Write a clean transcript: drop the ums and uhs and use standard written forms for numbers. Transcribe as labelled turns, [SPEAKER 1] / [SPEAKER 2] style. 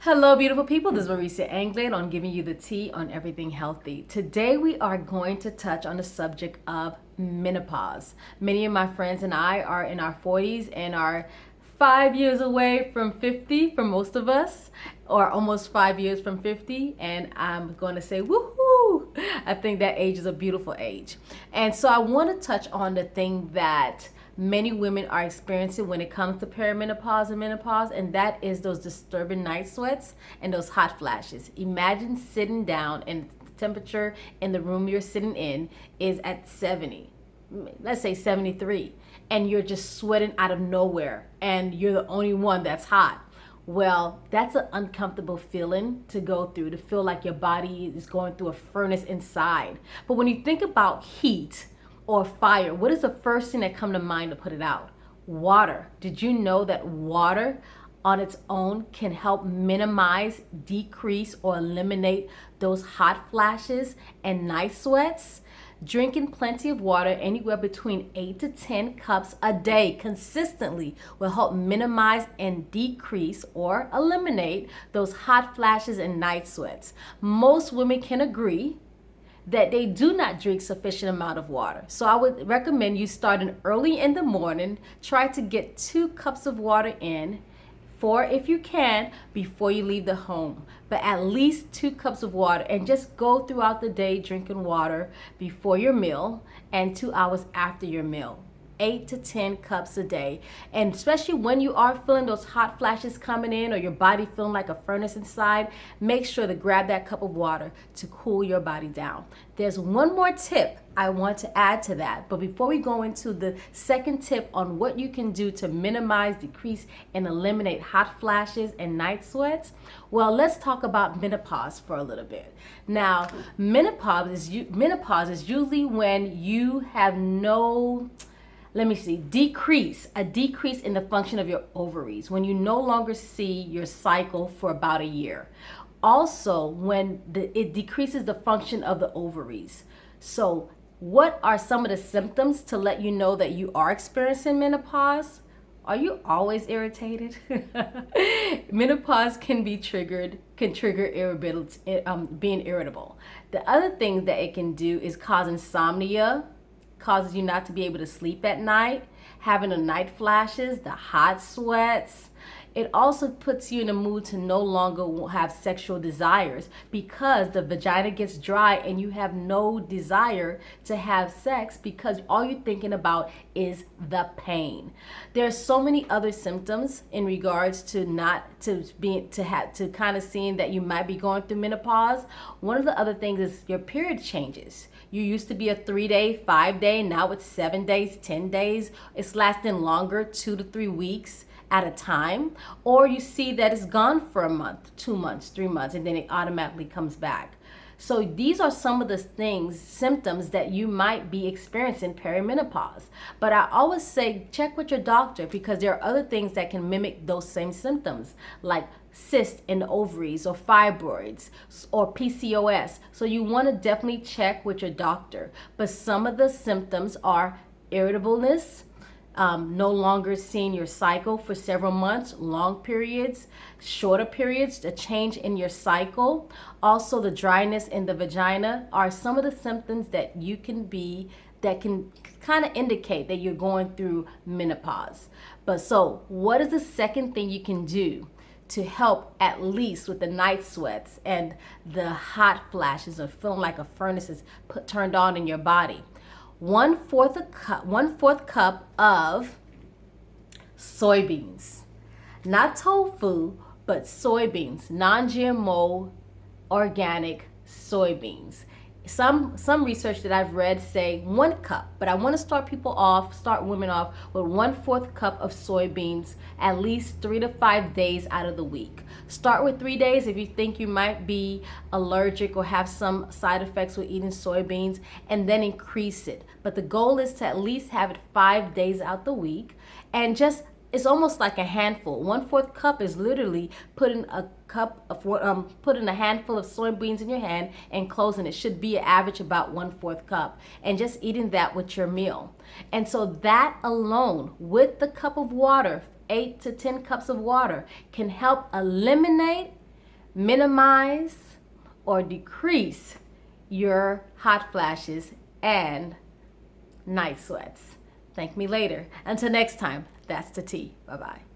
[SPEAKER 1] Hello, beautiful people. This is Marisa Anglin on giving you the tea on everything healthy. Today, we are going to touch on the subject of menopause. Many of my friends and I are in our 40s and are 5 years away from 50 for most of us, or almost 5 years from 50. And I'm going to say, woohoo! I think that age is a beautiful age. And so I want to touch on the thing that many women are experiencing when it comes to perimenopause and menopause, and that is those disturbing night sweats and those hot flashes. Imagine sitting down and the temperature in the room you're sitting in is at 70, let's say 73, and you're just sweating out of nowhere and you're the only one that's hot. Well, that's an uncomfortable feeling to go through, to feel like your body is going through a furnace inside. But when you think about heat or fire, what is the first thing that come to mind to put it out? Water. Did you know that water on its own can help minimize, decrease, or eliminate those hot flashes and night sweats? Drinking plenty of water, anywhere between 8 to 10 cups a day consistently, will help minimize and decrease or eliminate those hot flashes and night sweats. Most women can agree that they do not drink sufficient amount of water. So I would recommend you starting early in the morning. Try to get 2 cups of water in, 4 if you can, before you leave the home. But at least 2 cups of water, and just go throughout the day drinking water before your meal and 2 hours after your meal. 8 to 10 cups a day. And especially when you are feeling those hot flashes coming in, or your body feeling like a furnace inside, make sure to grab that cup of water to cool your body down. There's one more tip I want to add to that, but before we go into the second tip on what you can do to minimize, decrease, and eliminate hot flashes and night sweats, well, let's talk about menopause for a little bit. Now, menopause is usually when you have a decrease in the function of your ovaries, when you no longer see your cycle for about a year. Also, when it decreases the function of the ovaries. So what are some of the symptoms to let you know that you are experiencing menopause? Are you always irritated? Menopause can trigger irritability, being irritable. The other thing that it can do is cause insomnia, causes you not to be able to sleep at night, having the night flashes, the hot sweats. It also puts you in a mood to no longer have sexual desires, because the vagina gets dry and you have no desire to have sex because all you're thinking about is the pain. There are so many other symptoms in regards to kind of seeing that you might be going through menopause. One of the other things is your period changes. You used to be a 3-day, 5-day, now it's 7 days, 10 days. It's lasting longer, 2 to 3 weeks at a time. Or you see that it's gone for a month, 2 months, 3 months, and then it automatically comes back. So these are some of the symptoms that you might be experiencing perimenopause. But I always say check with your doctor, because there are other things that can mimic those same symptoms, like cysts in the ovaries, or fibroids, or PCOS. So you want to definitely check with your doctor. But some of the symptoms are irritableness, no longer seeing your cycle for several months, long periods, shorter periods, a change in your cycle. Also, the dryness in the vagina are some of the symptoms that can kind of indicate that you're going through menopause. But so what is the second thing you can do to help, at least with the night sweats and the hot flashes, or feeling like a furnace is turned on in your body? 1/4 cup of soybeans, not tofu, but soybeans, non-GMO, organic soybeans. Some research that I've read say 1 cup, but I want to start women off with 1/4 cup of soybeans at least 3 to 5 days out of the week. Start with 3 days if you think you might be allergic or have some side effects with eating soybeans, and then increase it. But the goal is to at least have it 5 days out the week, and it's almost like a handful. 1/4 cup is literally putting a handful of soybeans in your hand and closing it. Should be an average about 1/4 cup, and just eating that with your meal. And so that alone, with the cup of water, 8 to 10 cups of water, can help eliminate minimize or decrease your hot flashes and night sweats. Thank me later. Until next time, that's the tea. Bye-bye.